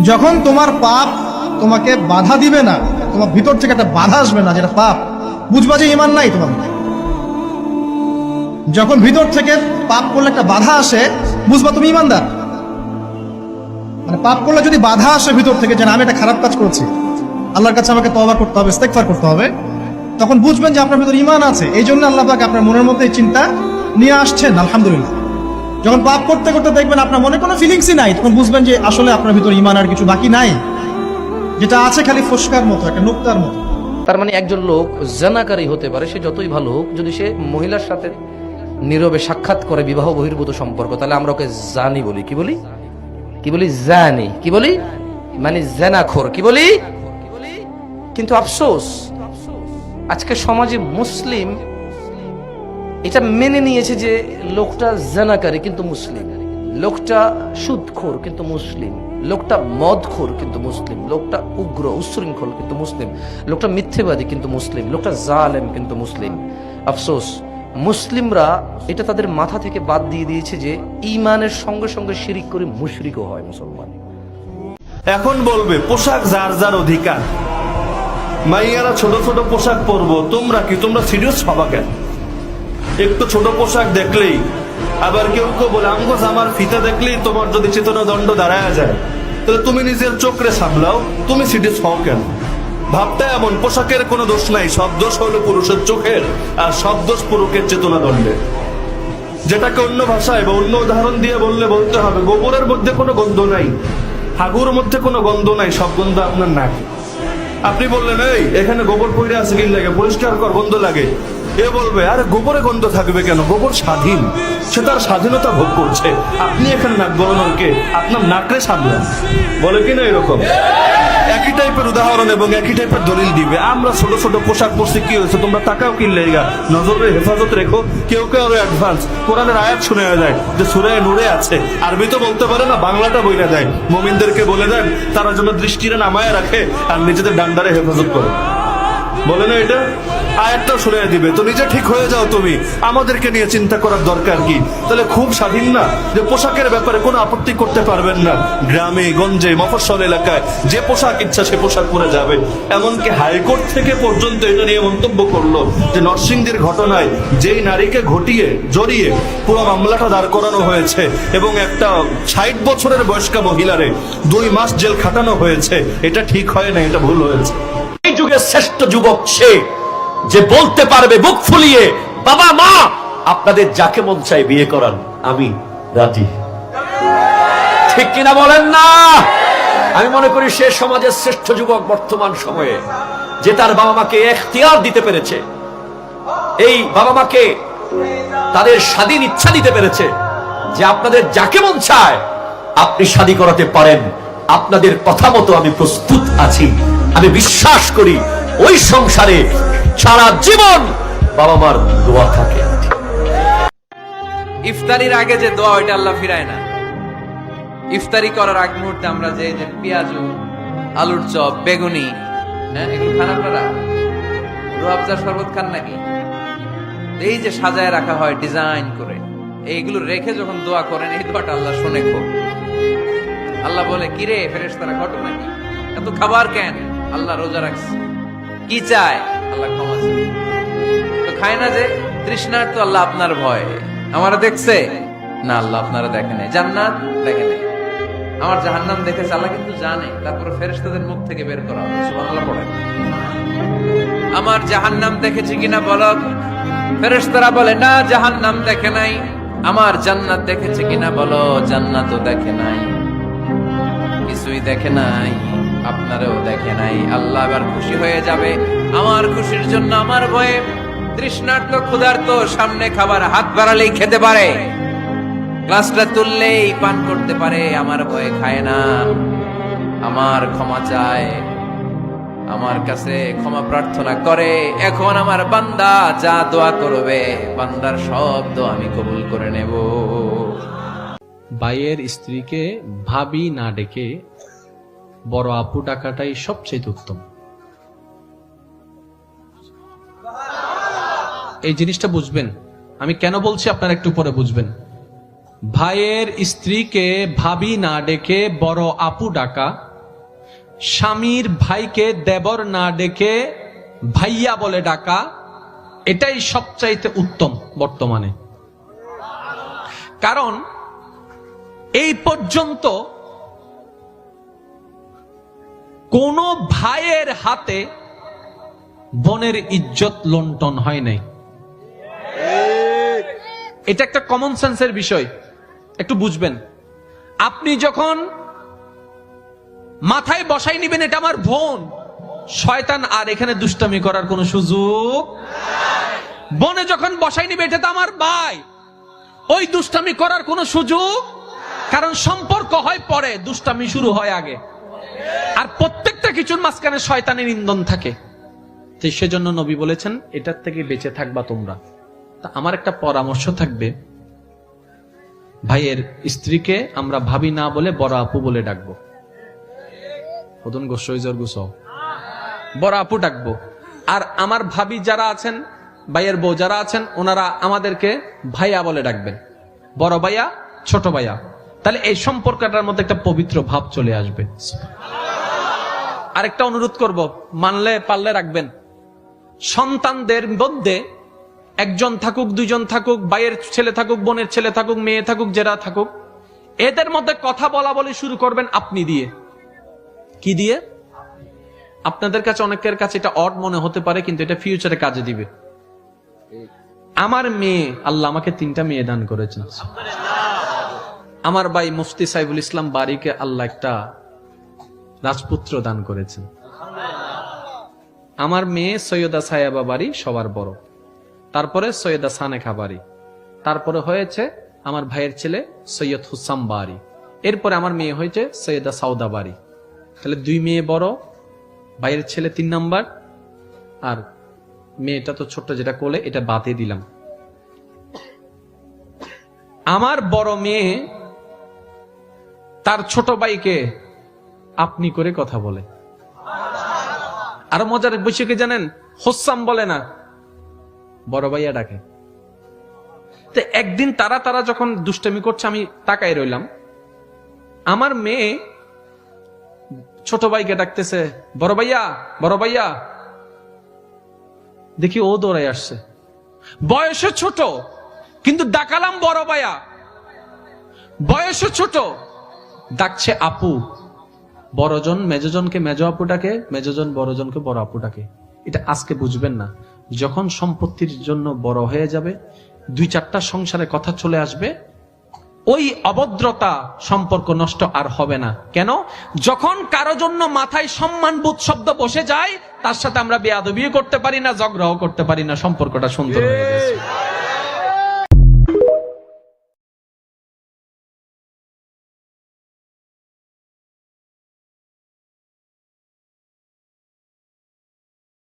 যখন তোমার পাপ তোমাকে বাধা দিবে না, তোমার ভিতর থেকে একটা বাধা আসবে না যেটা পাপ, বুঝবা যে ঈমান নাই তোমার মধ্যে। যখন ভিতর থেকে পাপ করলে একটা বাধা আসে, বুঝবা তুমি ঈমানদার। মানে পাপ করলে যদি বাধা আসে ভিতর থেকে যে না আমি একটা খারাপ কাজ করছি, আল্লাহর কাছে আমাকে তওবা করতে হবে, ইস্তেগফার করতে হবে, তখন বুঝবেন যে আপনার ভিতর ঈমান আছে। এই জন্য আল্লাহ পাক আপনার মনের মধ্যে এই চিন্তা নিয়ে আসছেন। আলহামদুলিল্লাহ। যখন পাপ করতে করতে দেখবেন আপনার মনে কোনো ফিলিংসই নাই, তখন বুঝবেন যে আসলে আপনার ভিতর ঈমান আর কিছু বাকি নাই, যেটা আছে খালি ফসকার মতো, একটা নুক্তার মতো। তার মানে একজন লোক জানাকারী হতে পারে, সে যতই ভালো হোক, যদি সে মহিলার সাথে নীরবে সাক্ষাৎ করে বিবাহ বহির্ভূত সম্পর্ক, তাহলে আমরা ওকে জানি বলি। কি বলি? কি বলি? জানি। কি বলি? মানে জানাখোর। কি বলি? কিন্তু আফসোস, আজকে সমাজে মুসলিম এটা মেনে নিয়েছে যে লোকটা জানাকারী কিন্তু মুসলিম, লোকটা সুদখোর কিন্তু মুসলিম, লোকটা মদখোর কিন্তু মুসলিম, লোকটা উগ্র উচ্ছৃঙ্খল কিন্তু মুসলিম, লোকটা মিথ্যেবাদী কিন্তু মুসলিম, লোকটা জালেম কিন্তু মুসলিম। আফসোস, মুসলিমরা এটা তাদের মাথা থেকে বাদ দিয়ে দিয়েছে যে ঈমানের সঙ্গে সঙ্গে শিরিক করে মুশরিকও হয় মুসলমান। এখন বলবে পোশাক যার যার অধিকার, মাইয়ারা ছোট ছোট পোশাক পরবো, তোমরা কি তোমরা সিরিয়াস হবা কেন? একটু ছোট পোশাক দেখলেই, আবার কেউ কেউ বলে আমগো জামার ফিতা দেখলেই তোমার যদি চেতনা দণ্ড দাঁড়ায় যায়, তাহলে তুমি নিজের চোখরে সামলাও, তুমি সিরিয়াস হও কেন? ভাবটা এমন, পোশাকের কোনো দোষ নাই, সব দোষ হলো পুরুষের চোখের, আর সব দোষ পুরুষের চেতনা দণ্ডের। যেটাকে অন্য ভাষায় বা অন্য উদাহরণ দিয়ে বলতে হবে, গোবরের মধ্যে কোনো গন্ধ নাই, হাগুর মধ্যে কোনো গন্ধ নাই, সব গন্ধ আপনার নাকে। আপনি বললেন এই এখানে গোবর পড়ে আছে, কি লাগে, পরিষ্কার কর, গন্ধ লাগে। এ বলবে আরে গোবরে গন্ধ থাকবে কেন, গোবর স্বাধীন, সে তার স্বাধীনতা ভোগ করছে, আপনি এখানে নাক গলানোর কে? আপনার নাকরে সামলান। বলে কিনা এরকম? একই টাইপের উদাহরণ এবং একই টাইপের দলিল দিবে। আমরা ছোট ছোট পোশাক পরছি, কি হয়েছে, তোমরা টাকাও কিনলে, নজরের হেফাজত রেখো। কেউ কেউ আরো অ্যাডভান্স কোরআনের আয়াত শুনে যায় যে সূরা নূরে আছে, আরবি তো বলতে পারে না, বাংলাটা বইলা দেয়, মুমিনদেরকে বলে দেন তারা যেন দৃষ্টিরে নামায় রাখে আর নিজেদের ডান্ডারে হেফাজত করে। বলে না এটা? আয়াতটাও শুনে দিবে। তো নিজে ঠিক হয়ে যাও তুমি, আমাদেরকে নিয়ে চিন্তা করার দরকার কি? তাহলে খুব স্বাধীন না যে পোশাকের ব্যাপারে কোনো আপত্তি করতে পারবেন না, গ্রামে গঞ্জে মফস্বল এলাকায় যে পোশাক ইচ্ছা সে পোশাক পরে যাবে। এমনকি হাইকোর্ট থেকে পর্যন্ত এটা নিয়ে মন্তব্য করলো যে নরসিংদীর ঘটনায় যেই নারীকে জড়িয়ে পুরো মামলাটা দাঁড় করানো হয়েছে এবং একটা 60 বছরের বয়স্কা মহিলারে 2 মাস জেল খাটানো হয়েছে, এটা ঠিক হয় না, এটা ভুল হয়েছে। এই যুগের শ্রেষ্ঠ যুবক সে যে বলতে পারবে মুখ ফুলিয়ে, বাবা মা আপনাদের যাকে মন চাই বিয়ে করান, আমি রাজি। ঠিক কিনা বলেন না? আমি মনে করি সে সমাজের শ্রেষ্ঠ যুবক বর্তমান সময়ে, যে তার বাবা মাকে এখতিয়ার দিতে পেরেছে, এই বাবা মাকে তাদের স্বাধীন ইচ্ছা দিতে পেরেছে যে আপনাদের যাকে মন চায় আপনি শাদী করাতে পারেন, আপনাদের কথা মতো আমি প্রস্তুত আছি। আমি বিশ্বাস করি ওই সংসারে সারা জীবন বাবা মার দোয়া থাকে। ইফতারির আগে যে দোয়া, ওইটা আল্লাহ ফিরায় না। ইফতারি করার আগ মুহূর্তে আমরা যে পেঁয়াজু, আলুর চপ, বেগুনি, এগুলো খান আপনারা? রুয়াবজার শরবত খান নাকি? এই যে সাজায় রাখা হয় ডিজাইন করে, এইগুলো রেখে যখন দোয়া করেন, এই দোয়াটা আল্লাহ শুনে খুব। আল্লাহ বলে কিরে ফেরেশতারা, ঘটনা কি, এত খাবার কেন? আল্লাহ রোজা রাখছে, কি চায়? আল্লাহ ক্ষমা চায়। তো খায় না যে তৃষ্ণার, তো আল্লাহ আপনার ভয়, আমারা দেখছে না, আল্লাহ আপনারা দেখে নাই, জান্নাত দেখে নাই, আমার জাহান্নাম দেখেছে আল্লাহ কিন্তু জানে, তারপরে ফেরেশতাদের মুখ থেকে বের করা হবে। সুবহানাল্লাহ পড়েন। আমার জাহান্নাম দেখেছি কিনা বলো? ফেরেশতারা বলে না, জাহান্নাম দেখে নাই। আমার জান্নাত দেখেছে কিনা বলো? জান্নাতও দেখে নাই, কিছুই দেখে নাই, আপনারও দেখে নাই। আল্লাহ এবার খুশি হয়ে যাবে। আমার খুশির জন্য আমার ভয়ে তৃষ্ণার্ত ক্ষুধার্ত সামনে খাবার হাত বাড়ালেই খেতে পারে, গ্লাসটা তুললেই পান করতে পারে, আমার ভয়ে খায় না, আমার ক্ষমা চায়, আমার কাছে ক্ষমা প্রার্থনা করে। এখন আমার বান্দা যা দোয়া করবে, বান্দার সব দোয়া আমি কবুল করে নেব। ভাইয়ের স্ত্রীকে ভাবি না ডেকে বড় আপু ডাকাটাই সবচেয়ে উত্তম। এই জিনিসটা বুঝবেন, আমি কেন বলছি আপনারা একটু পরে বুঝবেন। ভাইয়ের স্ত্রীকে ভাবি না ডেকে বড় আপু ডাকা স্বামীর ভাইকে দেবর না ডেকে ভাইয়া বলে ডাকা, এটাই সবচাইতে উত্তম বর্তমানে। কারণ এই পর্যন্ত কোন ভাইয়ের হাতে বোনের ইজ্জত লুণ্ঠন হয় নাই। এটা একটা কমন সেন্সের বিষয়, একটু বুঝবেন। আপনি যখন মাথায় বসাই নিবেন এটা আমার বোন, শয়তান আর এখানে দুষ্টামি করার কোনো সুযোগ। বোনে যখন বসাই নিবে এটা তো আমার ভাই, ওই দুষ্টামি করার কোনো সুযোগ, কারণ সম্পর্ক হয় পরে, দুষ্টামি শুরু হয় আগে। আর প্রত্যেকটা কিছুর মাঝখানে শয়তানের ইন্ধন থাকে। তো সেজন্য নবী বলেছেন এটার থেকে বেঁচে থাকবা তোমরা। তা আমার একটা পরামর্শ থাকবে, ভাইয়ের স্ত্রীকে আমরা ভাবি না বলে বড় আপু বলে ডাকবো। বড় আপু ডাকবো। আর আমার ভাবি যারা আছেন, ভাইয়ের বউ যারা আছেন, ওনারা আমাদেরকে ভাইয়া বলে ডাকবেন, বড় ভাইয়া, ছোট ভাইয়া। তাহলে এই সম্পর্কটার মধ্যে একটা পবিত্র ভাব চলে আসবে। আরেকটা অনুরোধ করব, মানলে পারলে রাখবেন, সন্তানদের মধ্যে একজন থাকুক, দুইজন থাকুক, ভাইয়ের ছেলে থাকুক, বোনের ছেলে থাকুক, মেয়ে থাকুক, যারা থাকুক, এদের মধ্যে কথা বলা বলি শুরু করবেন আপনি দিয়ে। কি দিয়ে? আপনাদের কাছে অনেকের কাছে এটা অড মনে হতে পারে, কিন্তু এটা ফিউচারে কাজে দিবে। আমার মেয়ে, আল্লাহ আমাকে 3টা মেয়ে দান করেছেন। আমার ভাই মুফতি সাইফুল ইসলাম বারীকে আল্লাহ একটা রাজপুত্র দান করেছেন। আমার মেয়ে সৈয়দা সায়াবা বাড়ি সবার বড়, তারপরে সৈয়দা সানেখা বাড়ি, তারপরে হয়েছে আমার ভাইয়ের ছেলে সৈয়দ হুসাম বাড়ি, এরপরে আমার মেয়ে হয়েছে সৈয়দা সাউদা বাড়ি। তাহলে 2 মেয়ে বড়, ভাইয়ের ছেলে 3 নাম্বার, আর মেয়েটা তো ছোট্ট যেটা কোলে, এটা বাতে দিলাম। আমার বড় মেয়ে তার ছোট ভাইকে আপনি করে কথা বলে। আরো মজার বিষয় কি জানেন? হোসাম বলে না, বড় ভাইয়া ডাকে। তো একদিন তারা যখন দুষ্টামি করছে, আমি তাকাই রইলাম, আমার মেয়ে ছোট ভাইকে ডাকতেছে, বড় ভাইয়া, বড় ভাইয়া। দেখি ও দৌড়াই আসছে, বয়সে ছোট কিন্তু ডাকালাম বড় ভাইয়া, বয়সে ছোট ডাকছে আপু। বড়জন মেজজনকে মেজ আপু ডাকে, মেজজন বড়জনকে বড় আপু ডাকে। এটা আজকে বুঝবেন না, যখন সম্পত্তির জন্য বড় হয়ে যাবে, 2-4টা সংসারে কথা চলে আসবে, ওই অভদ্রতা সম্পর্ক নষ্ট আর হবে না। কেন? যখন কারো জন্য মাথায় সম্মানবোধ শব্দ বসে যায়, তার সাথে আমরা বেয়াদবিও করতে পারি না, ঝগড়াও করতে পারি না, সম্পর্কটা সুন্দর হয়ে গেছে।